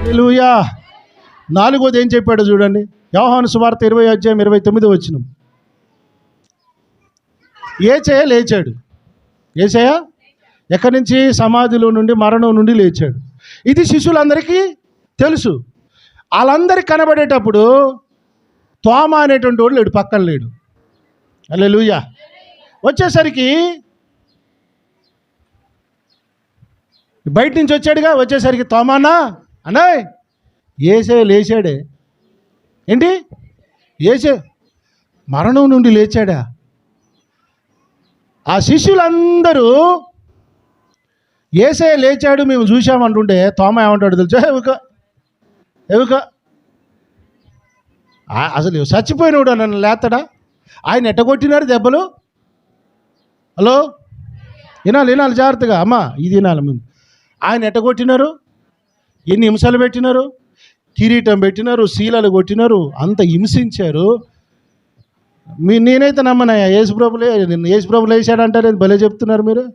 హల్లెలూయా. 4వది ఏం చెప్పాడు చూడండి, యోహాను సువార్త 20:29. యేసయ్య లేచాడు. యేసయ్య ఎక్కడి నుంచి? సమాధిలో నుండి, మరణం నుండి లేచాడు. ఇది శిష్యులందరికీ తెలుసు. వాళ్ళందరికీ కనబడేటప్పుడు తోమా అనేటువంటి వాడు లేడు, పక్కన లేడు. హల్లెలూయా. వచ్చేసరికి బయట నుంచి వచ్చాడుగా, వచ్చేసరికి తోమానా అన్నాయ్ యేసయ్య లేచాడే. ఏంటి? యేసయ్య మరణం నుండి లేచాడా? ఆ శిష్యులందరూ యేసయ్య లేచాడు మేము చూసామంటుంటే తోమా ఏమంటాడు తెలుసా? ఎవుక అసలు చచ్చిపోయినోడు నన్ను లేస్తాడా? ఆయన ఎట్టగొట్టినారు దెబ్బలు. హలో, వినాలి జాగ్రత్తగా అమ్మా, ఇది వినాలి ముందు. ఆయన ఎట్టగొట్టినారు, ఎన్ని హింసలు పెట్టినారు, కిరీటం పెట్టినారు, శీలలు కొట్టినారు, అంత హింసించారు. నేనైతే నమ్మనయ్యా, యేసుప్రభులు వేసాడంటారు, భలే చెప్తున్నారు మీరు.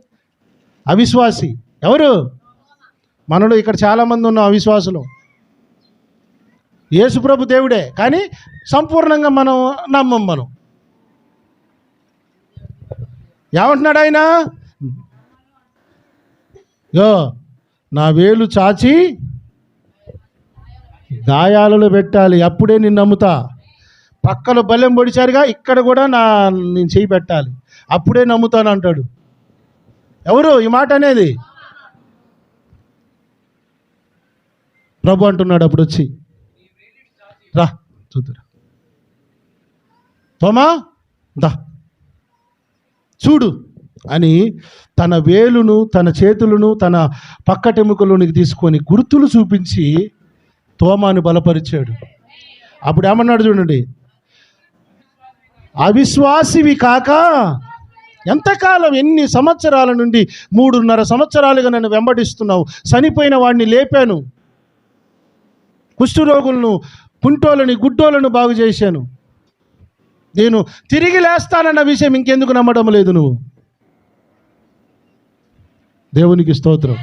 అవిశ్వాసి ఎవరు? మనలో ఇక్కడ చాలామంది ఉన్నాం అవిశ్వాసులు. యేసుప్రభు దేవుడే, కానీ సంపూర్ణంగా మనం నమ్మం. మనం ఏమంటున్నాడు ఆయన? నా వేలు చాచి గాయాలలో పెట్టాలి, అప్పుడే నేను నమ్ముతా. పక్కలో బల్లెం పొడిచారుగా, ఇక్కడ కూడా నేను చేయి పెట్టాలి, అప్పుడే నమ్ముతాను అంటాడు. ఎవరు ఈ మాట అనేది? ప్రభు అంటున్నాడు అప్పుడు వచ్చి, రా చూద్దురా తోమా, దా చూడు అని తన వేలును, తన చేతులను, తన పక్కటెముకలోనికి తీసుకొని గుర్తులు చూపించి తోమాను బలపరిచాడు. అప్పుడు ఏమన్నాడు చూడండి, అవిశ్వాసివి కాక ఎంతకాలం, ఎన్ని సంవత్సరాల నుండి 3.5 సంవత్సరాలుగా నన్ను వెంబడిస్తున్నావు. చనిపోయిన వాడిని లేపాను, కుష్ఠరోగులను, కుంటోలని, గుడ్డోలను బాగు చేశాను. నేను తిరిగి లేస్తానన్న విషయం ఇంకెందుకు నమ్మడం లేదు నువ్వు? దేవునికి స్తోత్రం.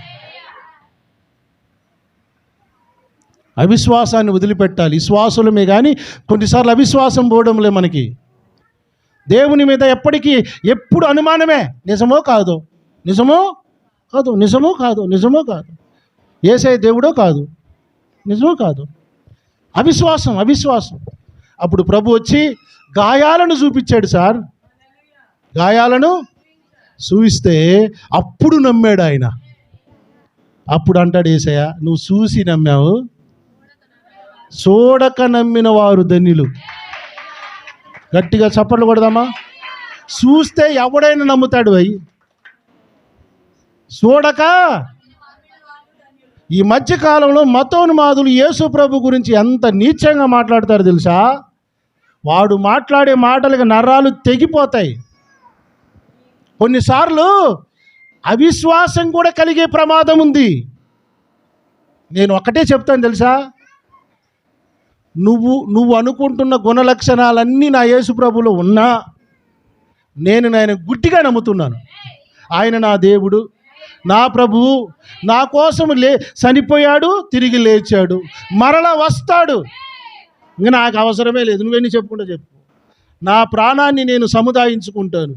అవిశ్వాసాన్ని వదిలిపెట్టాలి. విశ్వాసులమే కానీ కొన్నిసార్లు అవిశ్వాసం పోవడంలే మనకి. దేవుని మీద ఎప్పుడు అనుమానమే. నిజమో కాదు, నిజమో కాదు, నిజమో కాదు, నిజమో కాదు, యేసయ్య దేవుడో కాదు, నిజమో కాదు. అవిశ్వాసం. అప్పుడు ప్రభు వచ్చి గాయాలను చూపించాడు సార్. గాయాలను చూపిస్తే అప్పుడు నమ్మాడు ఆయన. అప్పుడు అంటాడు యేసయ్య, నువ్వు చూసి నమ్మావు, చూడక నమ్మిన వారు ధన్యులు. గట్టిగా చప్పట్లు కొడదామా? చూస్తే ఎవడైనా నమ్ముతాడు. అయ్యి చూడక. ఈ మధ్యకాలంలో మతోన్మాదులు యేసు ప్రభు గురించి ఎంత నీచంగా మాట్లాడతారు తెలుసా? వాడు మాట్లాడే మాటలకు నరాలు తెగిపోతాయి. కొన్నిసార్లు అవిశ్వాసం కూడా కలిగే ప్రమాదం ఉంది. నేను ఒకటే చెప్తాను తెలుసా, నువ్వు అనుకుంటున్న గుణలక్షణాలన్నీ నా యేసు ప్రభులో ఉన్నా నేను ఆయన గుడ్డిగా నమ్ముతున్నాను. ఆయన నా దేవుడు, నా ప్రభువు, నా కోసం చనిపోయాడు, తిరిగి లేచాడు, మరలా వస్తాడు. ఇంకా నాకు అవసరమే లేదు, నువ్వెన్ని చెప్పుకుంటా చెప్పు. నా ప్రాణాన్ని నేను సముదాయించుకుంటాను.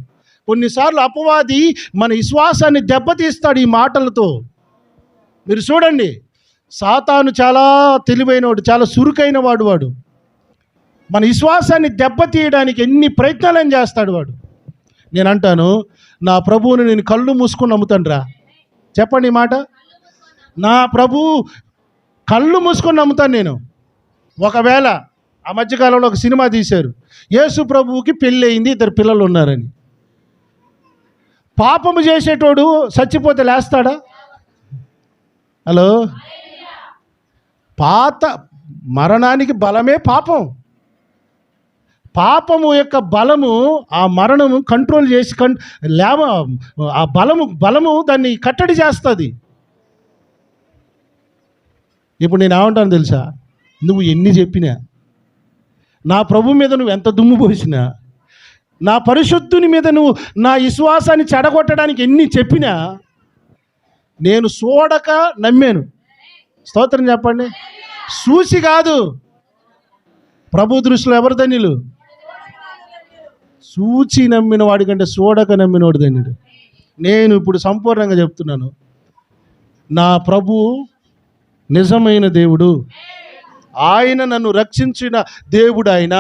కొన్నిసార్లు అపవాది మన విశ్వాసాన్ని దెబ్బతీస్తాడు ఈ మాటలతో. మీరు చూడండి, సాతాను చాలా తెలివైనవాడు, చాలా చురుకైన వాడు. మన విశ్వాసాన్ని దెబ్బతీయడానికి ఎన్ని ప్రయత్నాలను చేస్తాడు వాడు. నేను అంటాను, నా ప్రభువుని నేను కళ్ళు మూసుకొని నమ్ముతానురా. చెప్పండి ఈ మాట. నా ప్రభువు కళ్ళు మూసుకొని నమ్ముతాను నేను. ఒకవేళ ఆ మధ్యకాలంలో ఒక సినిమా తీశారు, యేసు ప్రభువుకి పెళ్ళి అయింది, 2 పిల్లలు ఉన్నారని. పాపము చేసేటోడు చచ్చిపోతే లేస్తాడా? హలో, మరణానికి బలమే పాపం. పాపము యొక్క బలము, ఆ మరణము కంట్రోల్ చేసి ఆ బలము దాన్ని కట్టడి చేస్తుంది. ఇప్పుడు నేను ఏమంటాను తెలుసా, నువ్వు ఎన్ని చెప్పినా, నా ప్రభు మీద నువ్వు ఎంత దుమ్ము పోసినా, నా పరిశుద్ధుని మీద నువ్వు నా విశ్వాసాన్ని చెడగొట్టడానికి ఎన్ని చెప్పినా, నేను చూడక నమ్మాను. స్తోత్రం చెప్పండి. చూసి కాదు. ప్రభు దృష్టిలో ఎవరు ధన్యులు? చూచి నమ్మిన వాడి కంటే చూడక నమ్మినవాడు ధన్యుడు. నేను ఇప్పుడు సంపూర్ణంగా చెప్తున్నాను, నా ప్రభు నిజమైన దేవుడు, ఆయన నన్ను రక్షించిన దేవుడు. ఆయన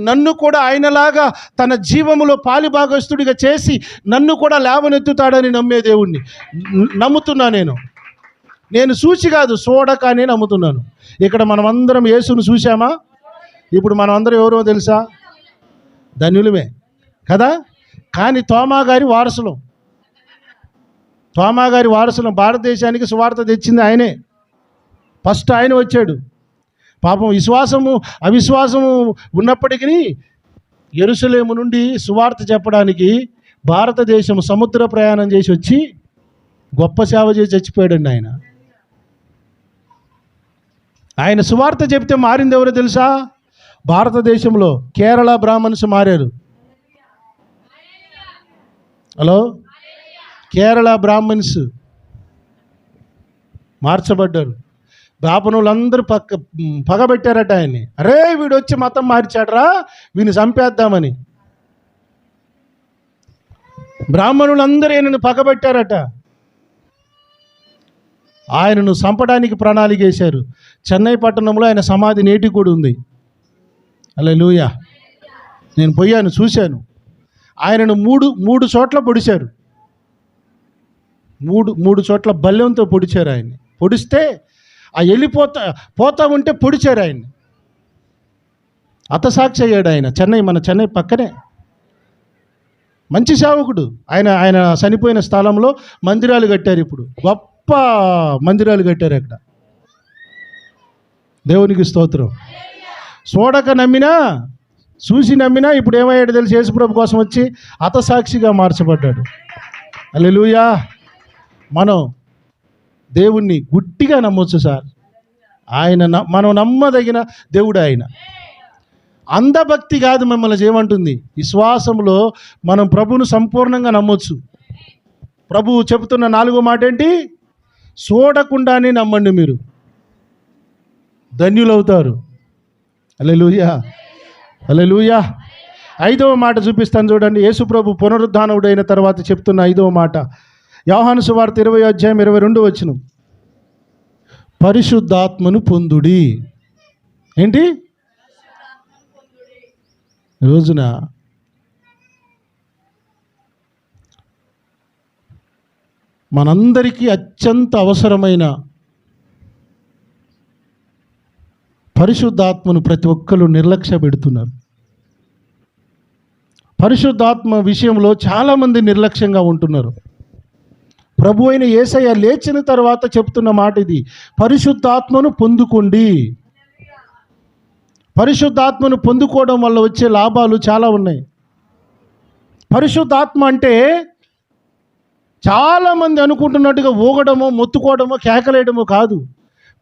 నన్ను కూడా ఆయనలాగా తన జీవములో పాలిభాగస్తుడిగా చేసి నన్ను కూడా లేవనెత్తుతాడని నమ్మే దేవుణ్ణి నమ్ముతున్నా. నేను చూసి కాదు, చూడకనే నమ్ముతున్నాను. ఇక్కడ మనమందరం యేసును చూసామా? ఇప్పుడు మనమందరం ఎవరో తెలుసా? ధన్యులమే కదా. కానీ తోమా గారి వారసులం. భారతదేశానికి సువార్త తెచ్చింది ఆయనే. ఫస్ట్ ఆయన వచ్చాడు. పాపం విశ్వాసము అవిశ్వాసము ఉన్నప్పటికీ యెరూషలేము నుండి సువార్త చెప్పడానికి భారతదేశం సముద్ర ప్రయాణం చేసి వచ్చి గొప్ప సేవ చేసి చచ్చిపోయాడండి ఆయన. ఆయన సువార్త చెప్తే మారింది ఎవరో తెలుసా? భారతదేశంలో కేరళ బ్రాహ్మణ్స్ మారారు. హలో, కేరళ బ్రాహ్మణ్స్ మార్చబడ్డారు. బ్రాహ్మణులందరూ పగబెట్టారట ఆయన్ని. అరే వీడు వచ్చి మతం మార్చాడరా, వీని చంపేద్దామని బ్రాహ్మణులందరూ ఆయనను పగబెట్టారట. ఆయనను చంపడానికి ప్రణాళిక వేశారు. చెన్నై పట్టణంలో ఆయన సమాధి నేటికి కూడా ఉంది. హల్లెలూయా. నేను పోయాను, చూశాను. ఆయనను మూడు చోట్ల పొడిచారు. మూడు చోట్ల బల్లెంతో పొడిచారు ఆయన్ని. పొడిస్తే ఆ పోతా ఉంటే పొడిచారు ఆయన్ని. హతసాక్షి అయ్యాడు ఆయన. మన చెన్నై పక్కనే. మంచి సేవకుడు ఆయన చనిపోయిన స్థలంలో మందిరాలు కట్టారు. ఇప్పుడు గొప్ప మందిరాలు కట్టారు అక్కడ. దేవునికి స్తోత్రం. చూడక నమ్మినా, చూసి నమ్మినా ఇప్పుడు ఏమయ్యాడు తెలిసి? యేసుప్రభు కోసం వచ్చి హతసాక్షిగా మార్చబడ్డాడు. హల్లెలూయా. మనం దేవుణ్ణి గుడ్డిగా నమ్మొచ్చు సార్. మనం నమ్మదగిన దేవుడు ఆయన. అంధభక్తి కాదు మిమ్మల్ని చేయమంటుంది. విశ్వాసంలో మనం ప్రభువును సంపూర్ణంగా నమ్మొచ్చు. ప్రభువు చెబుతున్న 4వ మాట ఏంటి? చూడకుండానే నమ్మండి, మీరు ధన్యులవుతారు. హల్లెలూయా, హల్లెలూయా. 5వ మాట చూపిస్తాను చూడండి. యేసు ప్రభు పునరుద్ధానుడైన తర్వాత చెప్తున్న 5వ మాట, యోహాను సువార్త 20:22 పరిశుద్ధాత్మను పొందుడి. ఏంటి? రోజున మనందరికీ అత్యంత అవసరమైన పరిశుద్ధాత్మను ప్రతి ఒక్కరు నిర్లక్ష్య పెడుతున్నారు. పరిశుద్ధాత్మ విషయంలో చాలామంది నిర్లక్ష్యంగా ఉంటున్నారు. ప్రభు అయిన యేసయ్య లేచిన తర్వాత చెప్తున్న మాట ఇది, పరిశుద్ధాత్మను పొందుకోండి. పరిశుద్ధాత్మను పొందుకోవడం వల్ల వచ్చే లాభాలు చాలా ఉన్నాయి. పరిశుద్ధాత్మ అంటే చాలామంది అనుకుంటున్నట్టుగా ఊగడమో, మొత్తుకోవడమో, కేకలేయడమో కాదు.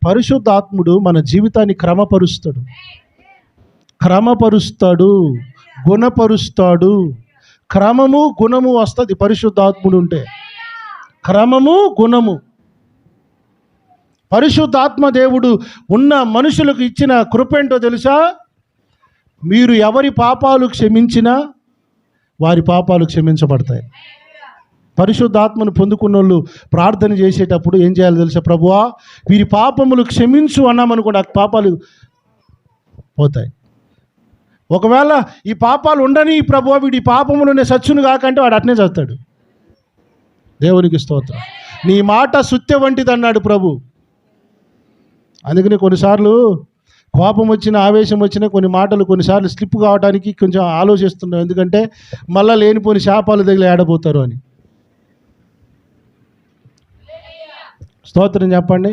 పరిశుద్ధాత్ముడు మన జీవితాన్ని క్రమపరుస్తాడు, గుణపరుస్తాడు. క్రమము గుణము వస్తుంది పరిశుద్ధాత్ముడు ఉంటే. క్రమము గుణము. పరిశుద్ధాత్మ దేవుడు ఉన్న మనుషులకు ఇచ్చిన కృప ఏంటో తెలుసా? మీరు ఎవరి పాపాలు క్షమించినా వారి పాపాలు క్షమించబడతాయి. పరిశుద్ధాత్మను పొందుకున్న వాళ్ళు ప్రార్థన చేసేటప్పుడు ఏం చేయాలో తెలుసా? ప్రభువా వీరి పాపములు క్షమించు అన్నామనుకోండి, ఆ పాపాలు పోతాయి. ఒకవేళ ఈ పాపాలు ఉండని ప్రభువా వీడి పాపములు సచ్చును కాకంటే వాడు అట్నే చస్తాడు. దేవునికి స్తోత్రం. నీ మాట సుత్తె వంటిది అన్నాడు ప్రభు. అందుకని కొన్నిసార్లు కోపం వచ్చిన, ఆవేశం వచ్చిన కొన్ని మాటలు కొన్నిసార్లు స్లిప్ కావడానికి కొంచెం ఆలోచిస్తున్నాం. ఎందుకంటే మళ్ళా లేనిపోని శాపాలు తగిలి ఆడబోతారు అని. స్తోత్రం చెప్పండి.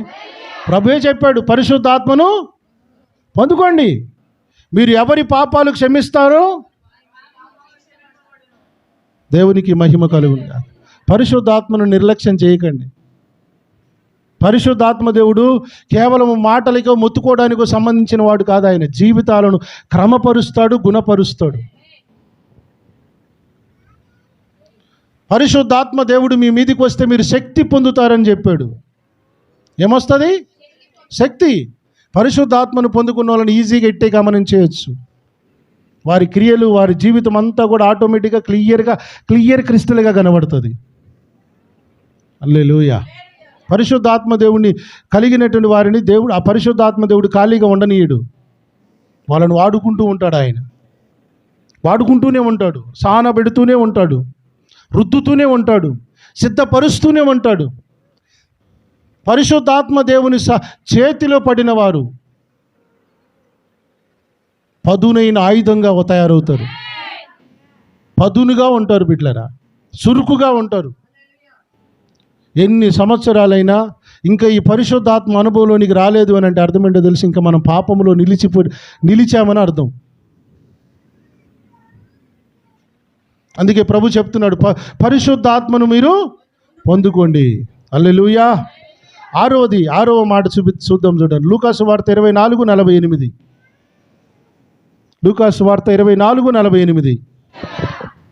ప్రభువే చెప్పాడు, పరిశుద్ధాత్మను పొందుకోండి. మీరు ఎవరి పాపాలు క్షమిస్తారో దేవునికి మహిమ కలుగును. పరిశుద్ధాత్మను నిర్లక్ష్యం చేయకండి. పరిశుద్ధాత్మ దేవుడు కేవలం మాటలకో మొత్తుకోవడానికో సంబంధించిన వాడు కాదు. ఆయన జీవితాలను క్రమపరుస్తాడు, గుణపరుస్తాడు. పరిశుద్ధాత్మ దేవుడు మీ మీదికి వస్తే మీరు శక్తి పొందుతారని చెప్పాడు. ఏమొస్తుంది? శక్తి. పరిశుద్ధాత్మను పొందుకున్న వాళ్ళని ఈజీగా ఇట్టే గమనించేయచ్చు. వారి క్రియలు, వారి జీవితం అంతా కూడా ఆటోమేటిక్గా క్లియర్ క్రిస్టల్గా కనబడుతుంది. హల్లెలూయా. పరిశుద్ధాత్మ దేవుడిని కలిగినటువంటి వారిని ఆ పరిశుద్ధాత్మ దేవుడు ఖాళీగా ఉండనీయడు. వాళ్ళను వాడుకుంటూ ఉంటాడు. ఆయన వాడుకుంటూనే ఉంటాడు, సానబెడుతూనే ఉంటాడు, రుద్దుతూనే ఉంటాడు, సిద్ధపరుస్తూనే ఉంటాడు. పరిశుద్ధాత్మ దేవుని చేతిలో పడిన వారు పదునైన ఆయుధంగా తయారవుతారు. పదునుగా ఉంటారు బిడ్డలారా, చురుకుగా ఉంటారు. ఎన్ని సంవత్సరాలైనా ఇంకా ఈ పరిశుద్ధాత్మ అనుభవంలోనికి రాలేదు అని అంటే అర్థం ఏంటో తెలిసి ఇంకా మనం పాపంలో నిలిచామని అర్థం. అందుకే ప్రభు చెప్తున్నాడు, పరిశుద్ధాత్మను మీరు పొందుకోండి. హల్లెలూయా. ఆరవ మాట చూద్దాం. చూడండి, లూకాసు వార్త 24:48. లూకాసు వార్త 24:48.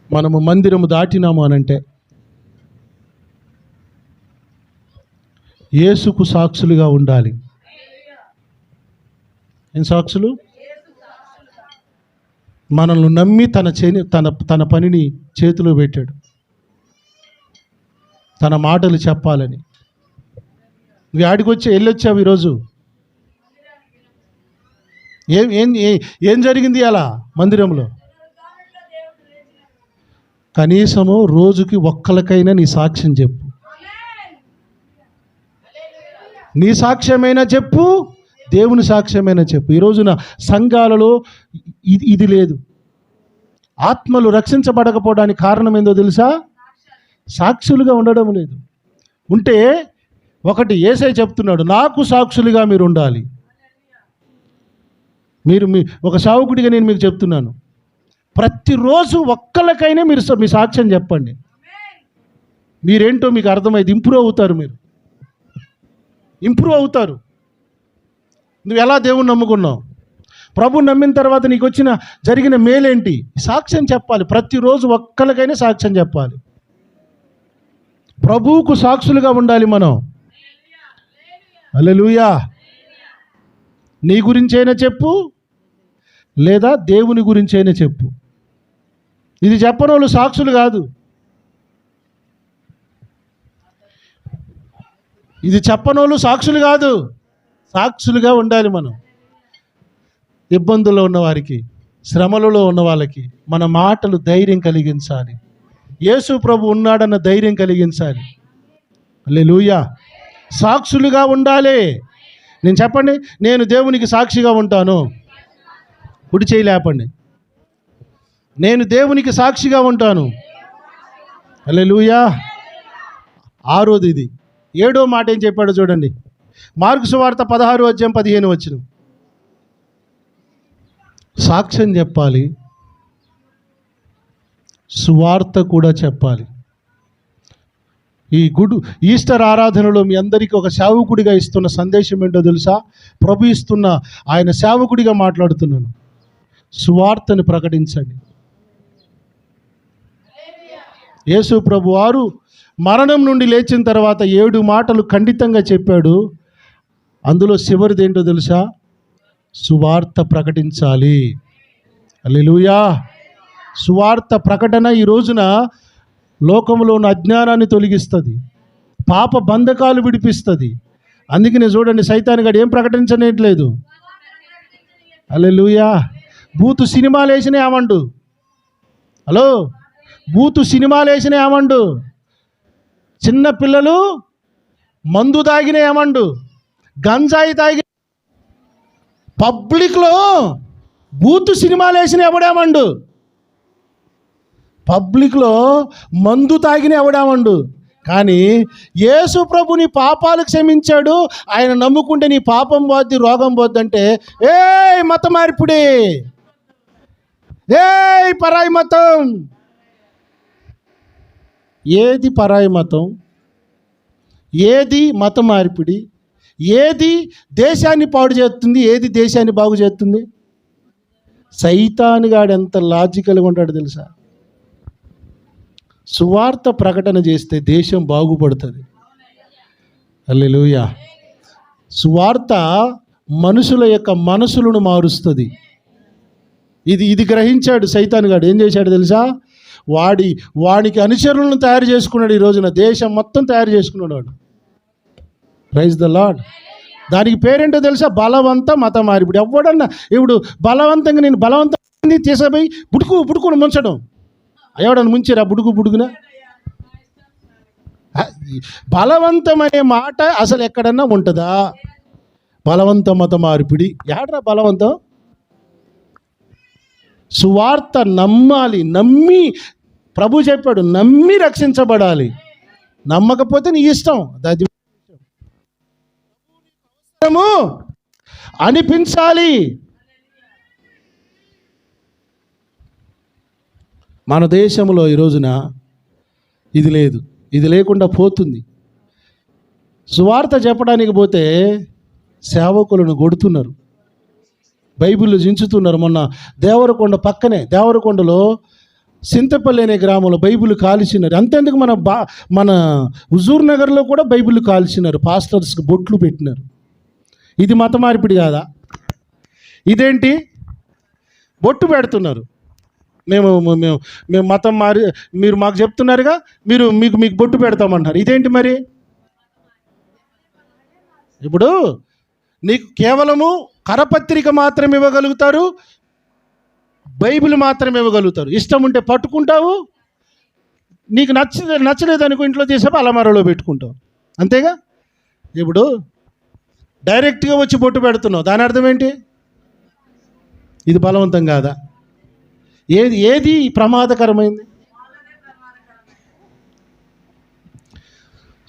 మనము మందిరము దాటినాము అనంటే యేసుకు సాక్షులుగా ఉండాలి. ఏం సాక్షులు? మనల్ని నమ్మి తన పనిని చేతిలో పెట్టాడు, తన మాటలు చెప్పాలని. నువ్వు ఆడికి వెళ్ళొచ్చావు ఈరోజు. ఏం జరిగింది అలా మందిరంలో? కనీసము రోజుకి ఒక్కరికైనా నీ సాక్ష్యం చెప్పు. నీ సాక్ష్యమైనా చెప్పు, దేవుని సాక్ష్యమైనా చెప్పు. ఈ రోజున సంఘాలలో ఇది లేదు. ఆత్మలు రక్షించబడకపోవడానికి కారణం ఏందో తెలుసా? సాక్షులుగా ఉండడం లేదు. ఉంటే ఒకటి యేసయ్య చెప్తున్నాడు, నాకు సాక్షులుగా మీరు ఉండాలి. మీరు ఒక సేవకుడిగా నేను మీకు చెప్తున్నాను, ప్రతిరోజు ఒక్కరికైనా మీరు మీ సాక్ష్యం చెప్పండి. మీరేంటో మీకు అర్థమైంది. ఇంప్రూవ్ అవుతారు. నువ్వు ఎలా దేవుని నమ్ముకున్నావు? ప్రభుని నమ్మిన తర్వాత నీకు జరిగిన మేలేంటి? సాక్ష్యం చెప్పాలి. ప్రతిరోజు ఒక్కరికైనా సాక్ష్యం చెప్పాలి. ప్రభువుకు సాక్షులుగా ఉండాలి మనం. హల్లెలూయా. నీ గురించైనా చెప్పు, లేదా దేవుని గురించైనా చెప్పు. ఇది చెప్పని వాళ్ళు సాక్షులు కాదు. ఇది చెప్పనోళ్ళు సాక్షులు కాదు. సాక్షులుగా ఉండాలి మనం. ఇబ్బందుల్లో ఉన్నవారికి, శ్రమలలో ఉన్న వాళ్ళకి మన మాటలు ధైర్యం కలిగించాలి. యేసు ప్రభు ఉన్నాడన్న ధైర్యం కలిగించాలి. హల్లెలూయా. సాక్షులుగా ఉండాలి. నేను చెప్పండి, నేను దేవునికి సాక్షిగా ఉంటాను. కుడి చేయి లేపండి. నేను దేవునికి సాక్షిగా ఉంటాను. హల్లెలూయా. ఆరోది ఇది. 7వ మాట ఏం చెప్పాడో చూడండి. మార్కు సువార్త 16:15. సాక్ష్యం చెప్పాలి, సువార్త కూడా చెప్పాలి. ఈస్టర్ ఆరాధనలో మీ అందరికీ ఒక సేవకుడిగా ఇస్తున్న సందేశం ఏంటో తెలుసా? ప్రభు ఇస్తున్న ఆయన సేవకుడిగా మాట్లాడుతున్నాను. సువార్తను ప్రకటించండి. యేసు ప్రభు వారు మరణం నుండి లేచిన తర్వాత 7 మాటలు ఖండితంగా చెప్పాడు. అందులో చివరిది ఏంటో తెలుసా? సువార్త ప్రకటించాలి. హల్లెలూయా. సువార్త ప్రకటన ఈ రోజున లోకంలో ఉన్న అజ్ఞానాన్ని తొలగిస్తుంది, పాప బంధకాలు విడిపిస్తుంది. అందుకనే చూడండి, సైతానుగాడు ఏం ప్రకటించనేట్లేదు. హల్లెలూయా. బూతు సినిమాలు వేసినా ఏమండు? హలో, బూతు సినిమాలు వేసినా ఏమండు? చిన్న పిల్లలు మందు తాగిన ఏమండు? గంజాయి తాగి పబ్లిక్లో బూతు సినిమాలు వేసిన ఎవడేమండు? పబ్లిక్లో మందు తాగిన ఎవడేమండు? కానీ యేసు ప్రభు నీ పాపాలు క్షమించాడు, ఆయన నమ్ముకుంటే నీ పాపం పోద్ది, రోగం పోద్ది అంటే, మత మార్పిడి, పరాయి మతం. ఏది పరాయి మతం? ఏది మత మార్పిడి? ఏది దేశాన్ని పాడు చేస్తుంది? ఏది దేశాన్ని బాగు చేస్తుంది? సైతానుగాడు ఎంత లాజికల్గా ఉంటాడు తెలుసా? సువార్త ప్రకటన చేస్తే దేశం బాగుపడుతుంది. హల్లెలూయా. సువార్త మనుషుల యొక్క మనసులను మారుస్తుంది. ఇది గ్రహించాడు సైతాన్ గాడు. ఏం చేశాడు తెలుసా? వాడికి అనుచరులను తయారు చేసుకున్నాడు. ఈ రోజున దేశం మొత్తం తయారు చేసుకున్నాడు వాడు. Praise the lord. దానికి పేరేంటో తెలుసా? బలవంత మత మార్పిడి. ఎవడన్నా ఇప్పుడు బలవంతంగా నేను బలవంతంగా తీసేపోయి బుడుకుని ముంచడం. ఎవడన్నా ముంచారా బుడుగున? బలవంతం అనే మాట అసలు ఎక్కడన్నా ఉంటుందా? బలవంత మత మార్పిడి. ఏడ్రా బలవంతం? సువార్త నమ్మాలి. నమ్మి, ప్రభు చెప్పాడు, నమ్మి రక్షించబడాలి. నమ్మకపోతే నీ ఇష్టం. అది అనిపించాలి. మన దేశంలో ఈ రోజున ఇది లేదు. ఇది లేకుండా పోతుంది. సువార్త చెప్పడానికి పోతే సేవకులను కొడుతున్నారు, బైబిల్ జించుతున్నారు. మొన్న దేవరకొండ పక్కనే, దేవరకొండలో సింతపల్లి అనే గ్రామంలో బైబిల్ కాల్చినారు. అంతేందుకు మన హుజూర్ నగర్లో కూడా బైబిల్ కాల్చినారు. పాస్టర్స్కి బొట్లు పెట్టినారు. ఇది మత మార్పిడి కాదా? ఇదేంటి? బొట్టు పెడుతున్నారు. మేము మతం మారి మీరు మాకు చెప్తున్నారుగా, మీకు బొట్టు పెడతామంటారు. ఇదేంటి మరి? ఇప్పుడు నీకు కేవలము కరపత్రిక మాత్రం ఇవ్వగలుగుతారు, బైబిల్ మాత్రం ఇవ్వగలుగుతారు. ఇష్టం ఉంటే పట్టుకుంటావు, నీకు నచ్చలేదనుకో ఇంట్లో చేసేపు అలమారలో పెట్టుకుంటావు. అంతేగా? ఇప్పుడు డైరెక్ట్గా వచ్చి బొట్టు పెడుతున్నావు, దాని అర్థం ఏంటి? ఇది బలవంతం కాదా? ఏది ప్రమాదకరమైంది?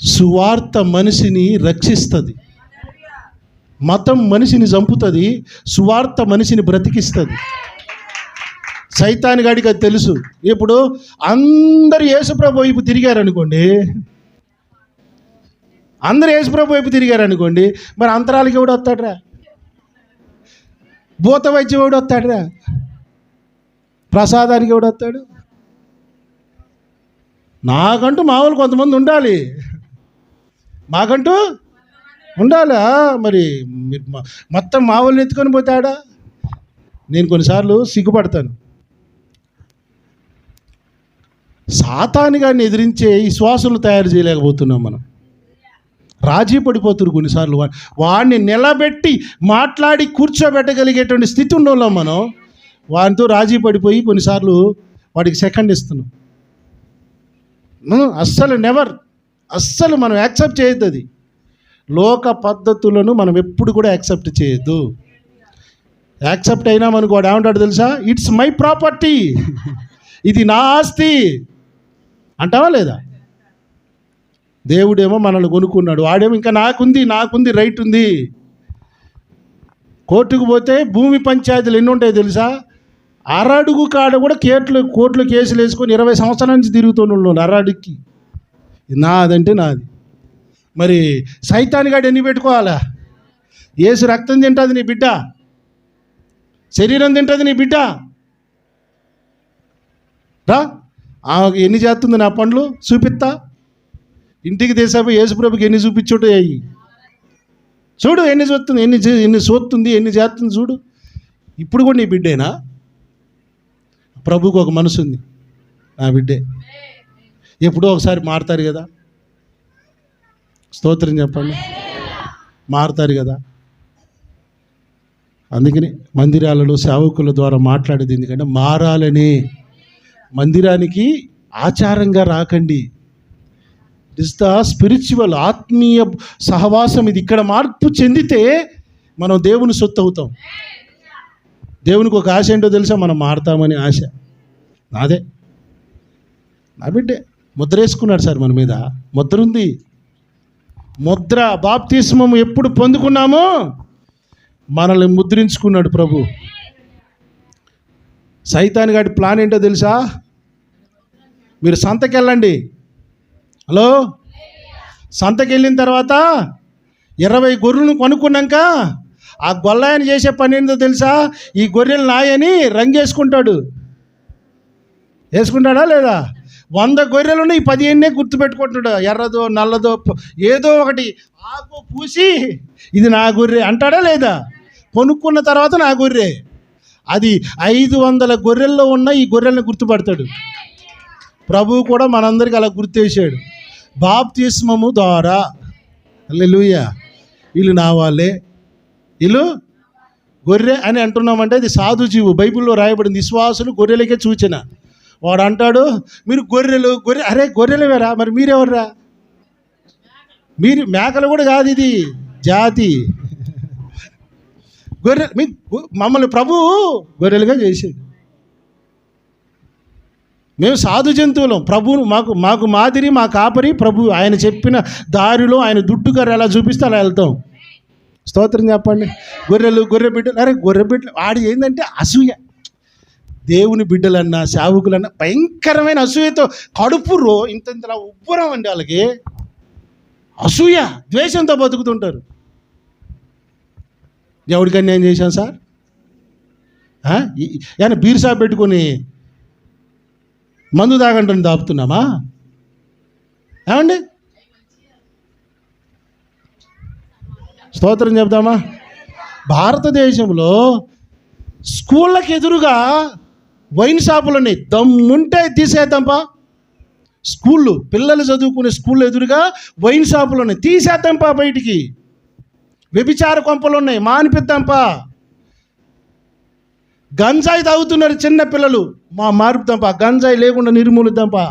సువార్త మనిషిని రక్షిస్తుంది, మతం మనిషిని చంపుతుంది, సువార్త మనిషిని బ్రతికిస్తుంది. సైతాన్ గాడికి అది తెలుసు. ఇప్పుడు అందరు యేసుప్రభు వైపు తిరిగారనుకోండి, మరి అంతరాలకి ఎవడు వస్తాడురా? భూత వైద్యం ఎవడు వస్తాడురా? ప్రసాదానికి ఎవడు వస్తాడు? నాకంటూ మామూలు కొంతమంది ఉండాలి, మాకంటూ ఉండాలా? మరి మొత్తం మామూలు ఎత్తుకొని పోతాడా? నేను కొన్నిసార్లు సిగ్గుపడతాను. సాతాను గారిని ఎదిరించే విశ్వాసులు తయారు చేయలేకపోతున్నాం మనం. రాజీ పడిపోతున్నారు కొన్నిసార్లు. వాడిని నిలబెట్టి మాట్లాడి కూర్చోబెట్టగలిగేటువంటి స్థితి ఉండడం మనం వాడితో రాజీ పడిపోయి కొన్నిసార్లు వాడికి సెకండ్ ఇస్తున్నాం. అస్సలు మనం యాక్సెప్ట్ చేయొద్దు. అది లోక పద్ధతులను మనం ఎప్పుడు కూడా యాక్సెప్ట్ చేయొద్దు. యాక్సెప్ట్ అయినా మనకు వాడు ఏమంటాడు తెలుసా? ఇట్స్ మై ప్రాపర్టీ, ఇది నా ఆస్తి అంటావా లేదా? దేవుడేమో మనల్ని కొనుక్కున్నాడు, వాడేమో ఇంకా నాకుంది రైట్ ఉంది. కోర్టుకు పోతే భూమి పంచాయతీలు ఎన్ని ఉంటాయో తెలుసా? అరడుగు కాడ కూడా కోర్టులో కేసులు వేసుకొని 20 సంవత్సరాల నుంచి తిరుగుతున్నాడు అరడుక్కి. నాదంటే నాది. మరి సైతాన్ గాడు ఎన్ని పెట్టుకోవాలా? యేసు రక్తం తింటుంది నీ బిడ్డ, శరీరం తింటుంది నీ బిడ్డ. రా, ఆమెకు ఎన్ని చేస్తుంది నా పండ్లు చూపిస్తా. ఇంటికి తీసేపోయి యేసుప్రభుకి ఎన్ని చూపించుంటే అయ్యి చూడు, ఎన్ని చూస్తుంది, ఎన్ని చూస్తుంది, ఎన్ని చేస్తుంది చూడు. ఇప్పుడు కూడా నీ బిడ్డేనా? ప్రభువుకు ఒక మనసు ఉంది, నా బిడ్డే. ఎప్పుడో ఒకసారి మారుతారు కదా, స్తోత్రం చెప్పండి, మారుతారు కదా. అందుకని మందిరాలలో సేవకుల ద్వారా మాట్లాడేది ఎందుకంటే మారాలని. మందిరానికి ఆచారంగా రాకండి. ఇట్ ఇస్ ద స్పిరిచువల్, ఆత్మీయ సహవాసం. ఇది ఇక్కడ మార్పు చెందితే మనం దేవుని సొత్తు అవుతాం. దేవునికి ఒక ఆశ ఏంటో తెలుసా? మనం మారుతామని ఆశ. నాదే, నా బిడ్డే ముద్ర వేసుకున్నాడు సార్ మన మీద. ముద్ర ఉంది. ముద్ర బాప్తిస్మము ఎప్పుడు పొందుకున్నామో మనల్ని ముద్రించుకున్నాడు ప్రభు. సైతాన్ గాడి ప్లాన్ ఏంటో తెలుసా? మీరు సంతకెళ్ళండి. హలో, సంతకెళ్ళిన తర్వాత 20 గొర్రెలను కొనుక్కున్నాక ఆ గొల్లాయన చేసే పని ఏంటో తెలుసా? ఈ గొర్రెలు నాయని రంగేసుకుంటాడు. వేసుకుంటాడా లేదా? 100 గొర్రెలున్న ఈ 15 గుర్తుపెట్టుకుంటున్నాడు. ఎర్రదో నల్లదో ఏదో ఒకటి ఆకు పూసి ఇది నా గొర్రె అంటాడా లేదా? కొనుక్కున్న తర్వాత నా గొర్రె. అది 500 గొర్రెల్లో ఉన్న ఈ గొర్రెల్ని గుర్తుపడతాడు. ప్రభువు కూడా మనందరికీ అలా గుర్తేసాడు. బాప్తిస్మము ద్వారా హల్లెలూయా వీళ్ళు నా వాళ్ళే, వీళ్ళు గొర్రె అని అంటున్నామంటే అది సాధుజీవు. బైబిల్లో రాయబడింది విశ్వాసులు గొర్రెలకే సూచన. వాడు అంటాడు మీరు గొర్రెలు అరే గొర్రెలు వేరా, మరి మీరెవర్రా? మీరు మేకలు కూడా కాదు, ఇది జాతి గొర్రె. మమ్మల్ని ప్రభువు గొర్రెలుగా చేసాడు. మేము సాధు జంతువులం. ప్రభువును మాకు మాదిరి, మా కాపరి ప్రభు. ఆయన చెప్పిన దారిలో ఆయన దుడ్డుగారు ఎలా చూపిస్తే అలా వెళ్తాం. స్తోత్రం చెప్పండి. గొర్రె బిడ్డలు, అరే గొర్రె బిడ్డలు వాడి ఏంటంటే అసూయ. దేవుని బిడ్డలన్నా సేవకులన్నా భయంకరమైన అసూయతో కడుపులో ఇంతలా ఉబ్బరం అండి. వాళ్ళకి అసూయ ద్వేషంతో బతుకుతుంటారు. ఎవరికి అన్యాయం చేశాం సార్? ఏమైనా బీర్ షాప్ పెట్టుకొని మందు తాగంటని దాపుతున్నామా? ఏమండి స్తోత్రం చెప్తామా? భారతదేశంలో స్కూళ్ళకి ఎదురుగా వైన్ షాపులు ఉన్నాయి. దమ్ముంటే తీసేద్దాంపా. స్కూళ్ళు పిల్లలు చదువుకునే స్కూళ్ళు ఎదురుగా వైన్ షాపులు ఉన్నాయి, తీసేద్దాంపా. బయటికి వ్యభిచార కొంపలు ఉన్నాయి, మానిపిద్దాంపా. గంజాయి తాగుతున్నారు చిన్న పిల్లలు, మారుపుదాంపా. గంజాయి లేకుండా నిర్మూలిద్దాంపా.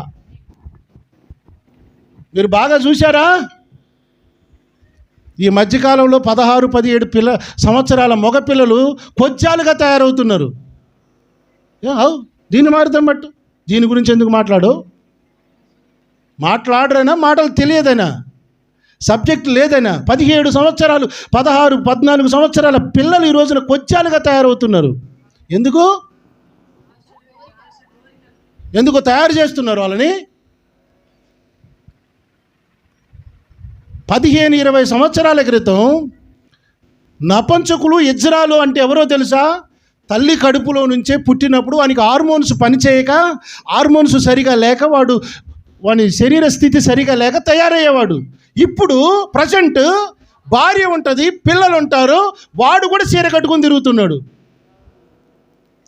మీరు బాగా చూశారా? ఈ మధ్యకాలంలో 16-17 సంవత్సరాల మగ పిల్లలు కొజ్జాలుగా తయారవుతున్నారు. దీన్ని మారుదాం బట్టు. దీని గురించి ఎందుకు మాట్లాడరైనా మాటలు తెలియదైనా, సబ్జెక్ట్ లేదైనా. 17 సంవత్సరాలు 16-14 సంవత్సరాల పిల్లలు ఈ రోజున కొజ్జాలుగా తయారవుతున్నారు. ఎందుకు తయారు చేస్తున్నారు వాళ్ళని? 15-20 సంవత్సరాల క్రితం నపంచకులు ఇజ్రాలు అంటే ఎవరో తెలుసా? తల్లి కడుపులో నుంచే పుట్టినప్పుడు వానికి హార్మోన్స్ పనిచేయక, హార్మోన్స్ సరిగా లేక వాని శరీర స్థితి సరిగా లేక తయారయ్యేవాడు. ఇప్పుడు ప్రజెంట్ భార్య ఉంటుంది, పిల్లలు ఉంటారు, వాడు కూడా చీర కట్టుకొని తిరుగుతున్నాడు.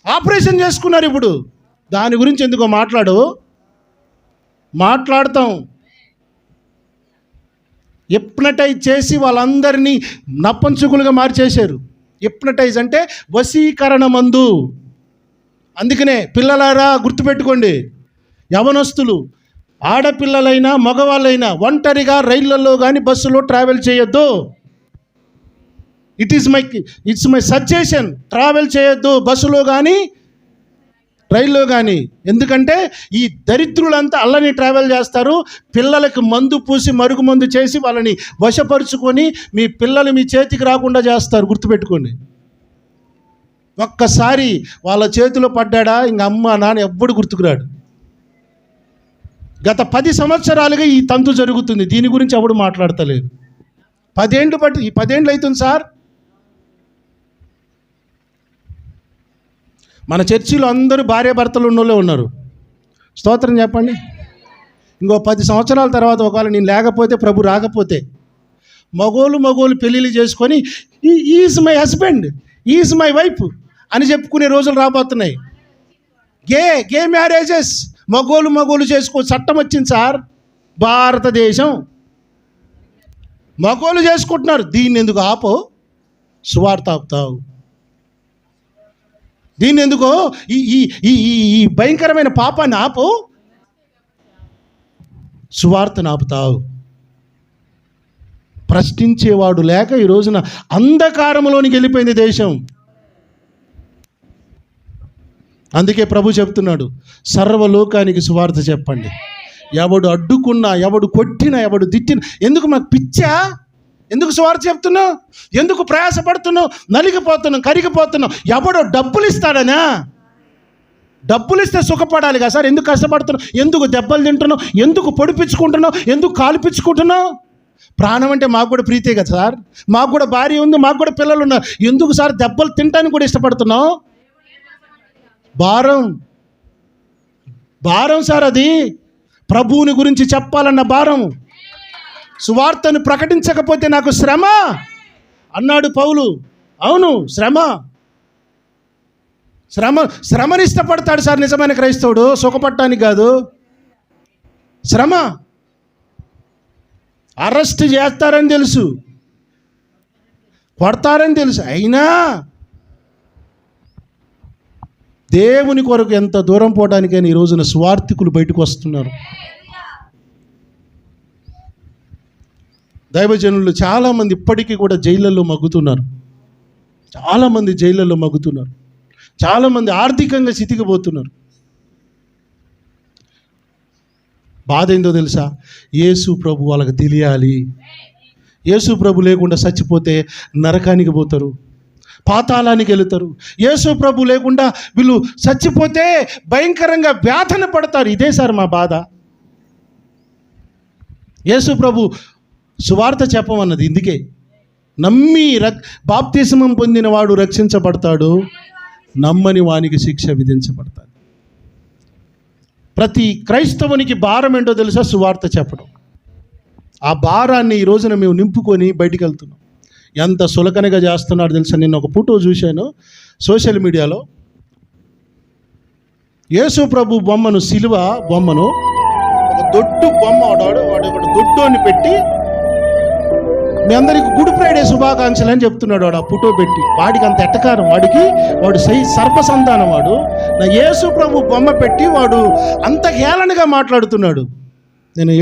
ఆపరేషన్ చేసుకున్నారు. ఇప్పుడు దాని గురించి ఎందుకో మాట్లాడతాం. హిప్నటైజ్ చేసి వాళ్ళందరినీ నపంచకులుగా మార్చేశారు. హిప్నటైజ్ అంటే వశీకరణ మందు. అందుకనే పిల్లలారా గుర్తుపెట్టుకోండి, యవనస్తులు ఆడపిల్లలైనా మగవాళ్ళైనా ఒంటరిగా రైళ్లలో కానీ బస్సులో ట్రావెల్ చేయొద్దు. It's my suggestion. ట్రావెల్ చేయొద్దు బస్సులో కానీ రైల్లో కానీ. ఎందుకంటే ఈ దరిద్రులంతా అల్లని ట్రావెల్ చేస్తారు. పిల్లలకు మందు పూసి మరుగు మందు చేసి వాళ్ళని వశపరుచుకొని మీ పిల్లలు మీ చేతికి రాకుండా చేస్తారు. గుర్తుపెట్టుకోండి. ఒక్కసారి వాళ్ళ చేతిలో పడ్డాడా ఇంక అమ్మ నాన్న ఎవ్వడు గుర్తుకురాడు. గత 10 సంవత్సరాలుగా ఈ తంతు జరుగుతుంది. దీని గురించి ఎవడు మాట్లాడతలేదు. 10 ఏండ్లు బట్టి ఈ 10 ఏండ్లు అవుతుంది సార్. మన చర్చిలో అందరూ భార్యాభర్తలు ఉన్నోళ్ళే ఉన్నారు. స్తోత్రం చెప్పండి. ఇంకో 10 సంవత్సరాల తర్వాత ఒకవేళ నేను లేకపోతే, ప్రభు రాకపోతే, మగోళ్ళు పెళ్ళిళ్ళు చేసుకొని is my husband, is my wife అని చెప్పుకునే రోజులు రాబోతున్నాయి. గే మ్యారేజెస్ మగోళ్ళు చేసుకో చట్టం వచ్చింది సార్. భారతదేశం మగోళ్ళు చేసుకుంటున్నారు. దీన్ని ఎందుకు ఆపో? సువార్త ఆపుతావు. దీన్ని ఎందుకో ఈ భయంకరమైన పాపాన్ని ఆపు, సువార్తను ఆపుతావు. ప్రశ్నించేవాడు లేక ఈ రోజున అంధకారంలోనికి వెళ్ళిపోయింది దేశం. అందుకే ప్రభు చెప్తున్నాడు, సర్వలోకానికి సువార్త చెప్పండి. ఎవడు అడ్డుకున్నా, ఎవడు కొట్టినా, ఎవడు తిట్టినా. ఎందుకు మాకు పిచ్చా? ఎందుకు సువార్త చెప్తున్నావు? ఎందుకు ప్రయాసపడుతున్నావు? నలిగిపోతున్నావు, కరిగిపోతున్నావు. ఎవడో డబ్బులు ఇస్తాడనా? డబ్బులు ఇస్తే సుఖపడాలి కదా సార్. ఎందుకు కష్టపడుతున్నావు? ఎందుకు దెబ్బలు తింటున్నావు? ఎందుకు పొడిపించుకుంటున్నావు? ఎందుకు కాల్పించుకుంటున్నావు? ప్రాణం అంటే మాకు కూడా ప్రీతే కదా సార్. మాకు కూడా భార్య ఉంది, మాకు కూడా పిల్లలు ఉన్నారు. ఎందుకు సార్ దెబ్బలు తినడానికి కూడా ఇష్టపడుతున్నావు? భారం సార్ అది. ప్రభువుని గురించి చెప్పాలన్న భారం. సువార్తను ప్రకటించకపోతే నాకు శ్రమ అన్నాడు పౌలు. అవును, శ్రమని ఇష్టపడతాడు సార్ నిజమైన క్రైస్తవుడు, సుఖపడటానికి కాదు. శ్రమ, అరెస్ట్ చేస్తారని తెలుసు, కొడతారని తెలుసు, అయినా దేవుని కొరకు ఎంత దూరం పోవడానికైనా ఈ రోజున స్వార్థికులు బయటకు వస్తున్నారు. దైవజనులు చాలామంది ఇప్పటికీ కూడా జైళ్ళల్లో మగ్గుతున్నారు. చాలామంది ఆర్థికంగా చితికిపోతున్నారు. బాధ ఏందో తెలుసా? యేసు ప్రభు వాళ్ళకి తెలియాలి. యేసు ప్రభు లేకుండా చచ్చిపోతే నరకానికి పోతారు, పాతాళానికి వెళుతారు. యేసు ప్రభు లేకుండా వీళ్ళు చచ్చిపోతే భయంకరంగా వ్యాధన పడతారు. ఇదే సార్ మా బాధ. యేసు ప్రభు సువార్త చెప్పమన్నది ఇందుకే. నమ్మి బాప్తిస్మం పొందిన వాడు రక్షించబడతాడు, నమ్మని వానికి శిక్ష విధించబడతాడు. ప్రతి క్రైస్తవునికి భారం ఏంటో తెలుసా? సువార్త చెప్పడం. ఆ భారాన్ని ఈ రోజున మేము నింపుకొని బయటికి వెళ్తున్నాం. ఎంత సులకనగా చేస్తున్నాడు తెలుసా? నేను ఒక ఫోటో చూశాను సోషల్ మీడియాలో. యేసు ప్రభు బొమ్మను, సిలువ బొమ్మను, ఒక దొడ్డు బొమ్మ వాడు ఒక దొడ్డుని పెట్టి మీ అందరికి గుడ్ ఫ్రైడే శుభాకాంక్షలు అని చెప్తున్నాడు వాడు ఆ ఫోటో పెట్టి. వాడికి అంత ఎట్టకారం, వాడు సర్పసంతానం. వాడు నా యేసు ప్రభు బొమ్మ పెట్టి వాడు అంత హేళనగా మాట్లాడుతున్నాడు. నేను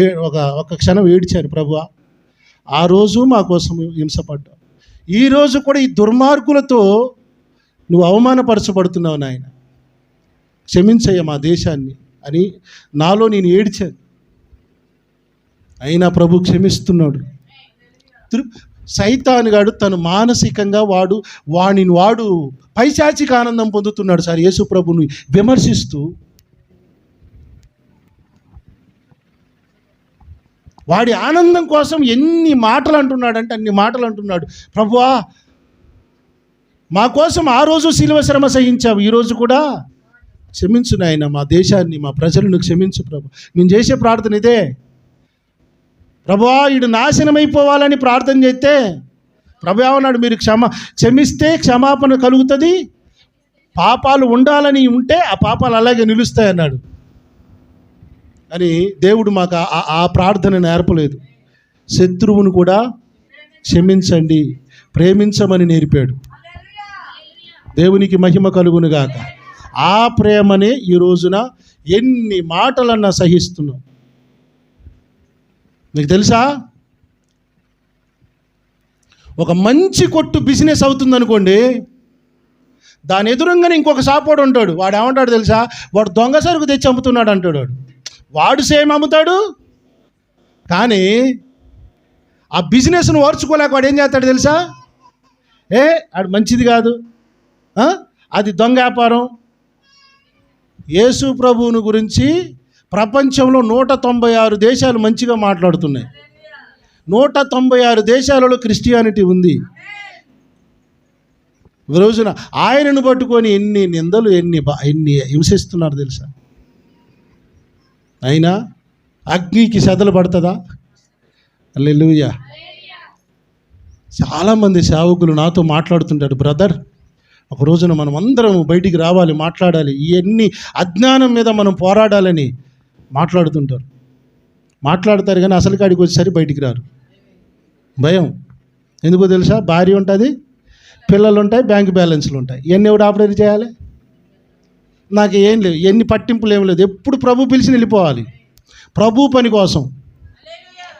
ఒక క్షణం ఏడ్చాను. ప్రభువా, ఆ రోజు మా కోసం హింసపడ్డావు, ఈరోజు కూడా ఈ దుర్మార్గులతో నువ్వు అవమానపరచబడుతున్నావు నాయన, క్షమించయ్య మా దేశాన్ని అని నాలో నేను ఏడ్చాను. అయినా ప్రభు క్షమిస్తున్నాడు. సైతాను గాడు తను మానసికంగా వాడు పైశాచిక ఆనందం పొందుతున్నాడు సార్ యేసు ప్రభుని విమర్శిస్తూ. వాడి ఆనందం కోసం ఎన్ని మాటలు అంటున్నాడంటే అన్ని మాటలు అంటున్నాడు. ప్రభువా, మా కోసం ఆ రోజు శిలువ శ్రమ సహించావు, ఈరోజు కూడా క్షమించు నాయన, మా దేశాన్ని మా ప్రజలను క్షమించు ప్రభు. నేను చేసే ప్రార్థన ఇదే. ప్రభువా, వీడు నాశనమైపోవాలని ప్రార్థన చేస్తే ప్రభు ఏమన్నాడు? మీరు క్షమిస్తే క్షమాపణ కలుగుతుంది, పాపాలు ఉండాలని ఉంటే ఆ పాపాలు అలాగే నిలుస్తాయన్నాడు. అని దేవుడు మాకు ఆ ప్రార్థన నేర్పలేదు. శత్రువును కూడా క్షమించండి, ప్రేమించమని నేర్పాడు. దేవునికి మహిమ కలుగునుగాక. ఆ ప్రేమనే ఈ రోజున ఎన్ని మాటలన్నా సహిస్తున్నాం. మీకు తెలుసా, ఒక మంచి కొట్టు బిజినెస్ అవుతుంది అనుకోండి, దాని ఎదురుగానే ఇంకొక షాపోడు ఉంటాడు. వాడు ఏమంటాడు తెలుసా? వాడు దొంగ సరుకు తెచ్చి అమ్ముతున్నాడు అంటాడు. వాడు సేమ్ అమ్ముతాడు, కానీ ఆ బిజినెస్ను ఓర్చుకోలేక వాడు ఏం చేస్తాడు తెలుసా? అది మంచిది కాదు, అది దొంగ వ్యాపారం. యేసు ప్రభువుని గురించి ప్రపంచంలో 196 దేశాలు మంచిగా మాట్లాడుతున్నాయి. 196 దేశాలలో క్రిస్టియానిటీ ఉంది. ఈ రోజున ఆయనను పట్టుకొని ఎన్ని నిందలు, ఎన్ని హింసిస్తున్నారు తెలుసా? అయినా అగ్నికి సెదలు పడుతుందా? హల్లెలూయా. చాలామంది సేవకులు నాతో మాట్లాడుతుంటారు, బ్రదర్, ఒక రోజున మనం అందరం బయటికి రావాలి, మాట్లాడాలి, ఇవన్నీ అజ్ఞానం మీద మనం పోరాడాలని మాట్లాడతారు కానీ అసలు కాడికి వచ్చేసరి బయటికి రారు. భయం. ఎందుకో తెలుసా? భార్య ఉంటుంది, పిల్లలు ఉంటాయి, బ్యాంక్ బ్యాలెన్స్లు ఉంటాయి. ఇవన్నీ ఎవడు ఆపరేట్ చేయాలి? నాకు ఏం లేవు, ఎన్ని పట్టింపులు ఏం లేదు. ఎప్పుడు ప్రభు పిలిచి వెళ్ళిపోవాలి ప్రభు పని కోసం.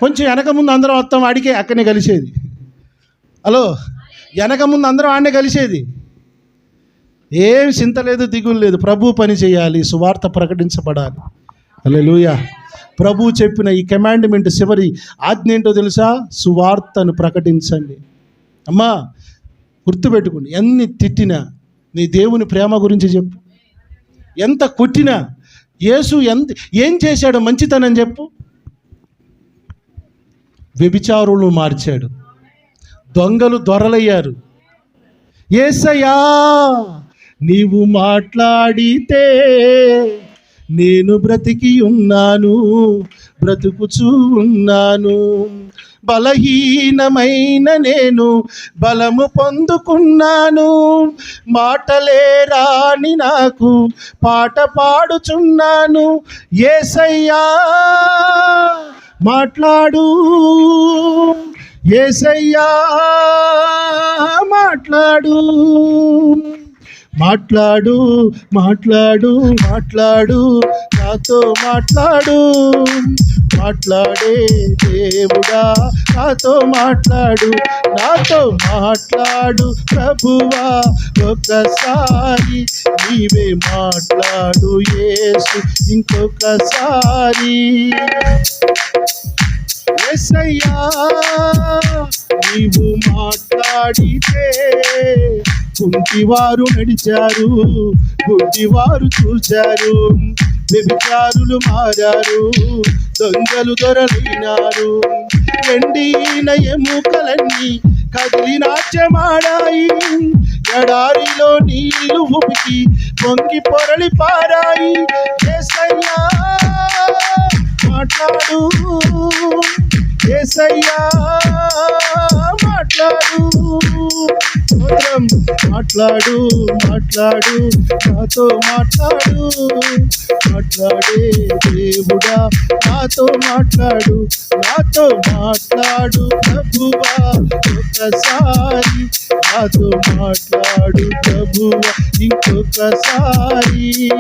కొంచెం వెనక ముందు అందరం వస్తాం, ఆడికే అక్కడనే కలిసేది. హలో, వెనక ముందు అందరం ఆడనే కలిసేది. ఏం చింత లేదు, దిగులు లేదు. ప్రభు పని చేయాలి, సువార్త ప్రకటించబడాలి. హల్లెలూయా. ప్రభు చెప్పిన ఈ కమాండ్మెంట్ చివరి ఆజ్ఞ ఏంటో తెలుసా? సువార్తను ప్రకటించండి. అమ్మా, గుర్తుపెట్టుకోండి, ఎన్ని తిట్టినా నీ దేవుని ప్రేమ గురించి చెప్పు. ఎంత కొట్టినా యేసు ఏం చేశాడో మంచితనం చెప్పు. వ్యభిచారులు మార్చాడు, దొంగలు దొరలయ్యారు. యేసయ్యా నీవు మాట్లాడితే నేను బ్రతికి ఉన్నాను, బ్రతుకుచూ ఉన్నాను. బలహీనమైన నేను బలము పొందుకున్నాను. మాటలే రాని నాకు పాట పాడుచున్నాను. యేసయ్యా మాట్లాడు, యేసయ్యా మాట్లాడు, మాట్లాడు, మాట్లాడు, మాట్లాడు, నాతో మాట్లాడు. మాట్లాడే దేవుడా నాతో మాట్లాడు, నాతో మాట్లాడు ప్రభువా. ఒకసారి నీవే మాట్లాడు యేసు, ఇంకొకసారి. యేసయ్యా నీవు మాట్లాడితే కుంటివారు నడిచారు, గుడ్డివారు చూశారు, వ్యభిచారులు మారారు, దొంగలు దొరలైనారు. ఎండిన ఎముకలన్నీ కదిలి నాట్యమాడాయి. ఎడారిలో నీళ్లు ఉబికి పొంగి పొరలి పారాయి. యేసయ్యా మాట్లాడు, యేసయ్యా మాట్లాడు, మాట్లాడు, మాట్లాడు, నాతో మాట్లాడు. మాట్లాడే దేవుడా నాతో మాట్లాడు, నాతో మాట్లాడు ప్రభువా. ఒకసారి నాతో మాట్లాడు ప్రభువా, ఇంకొకసారి.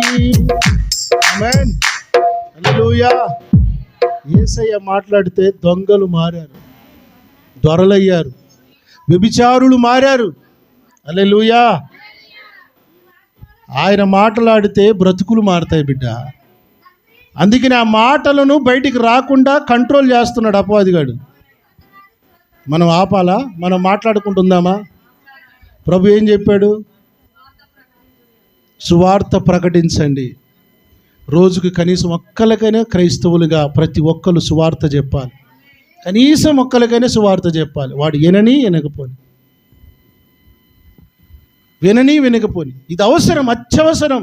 ఆమేన్, హల్లెలూయా. యేసయ్య మాట్లాడితే దొంగలు మారారు, దొరలయ్యారు, వ్యభిచారులు మారారు. హల్లెలూయా. ఆయన మాట్లాడితే బ్రతుకులు మారుతాయి బిడ్డ. అందుకని ఆ మాటలను బయటికి రాకుండా కంట్రోల్ చేస్తున్నాడు అపవాదిగాడు. మనం ఆపాలా? మనం మాట్లాడుకుంటుందామా? ప్రభు ఏం చెప్పాడు? సువార్త ప్రకటించండి. రోజుకి కనీసం ఒక్కరికైనా క్రైస్తవులుగా ప్రతి ఒక్కరు సువార్త చెప్పాలి. కనీసం ఒక్కరికైనా సువార్త చెప్పాలి. వాడు వినకపోని, వినకపోని. ఇది అవసరం, అత్యవసరం.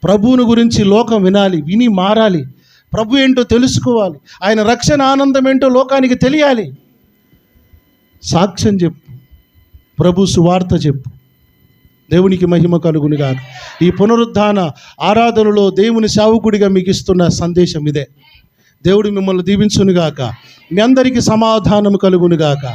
ప్రభువుని గురించి లోకం వినాలి, విని మారాలి. ప్రభు ఏంటో తెలుసుకోవాలి. ఆయన రక్షణ ఆనందం ఏంటో లోకానికి తెలియాలి. సాక్ష్యం చెప్పు, ప్రభు సువార్త చెప్పు. దేవునికి మహిమ కలుగునుగాక. ఈ పునరుద్ధాన ఆరాధనలో దేవుని సేవకుడిగా మీకు ఇస్తున్న సందేశం ఇదే. దేవుడు మిమ్మల్ని దీవించునుగాక. మీ అందరికీ సమాధానం కలుగునుగాక.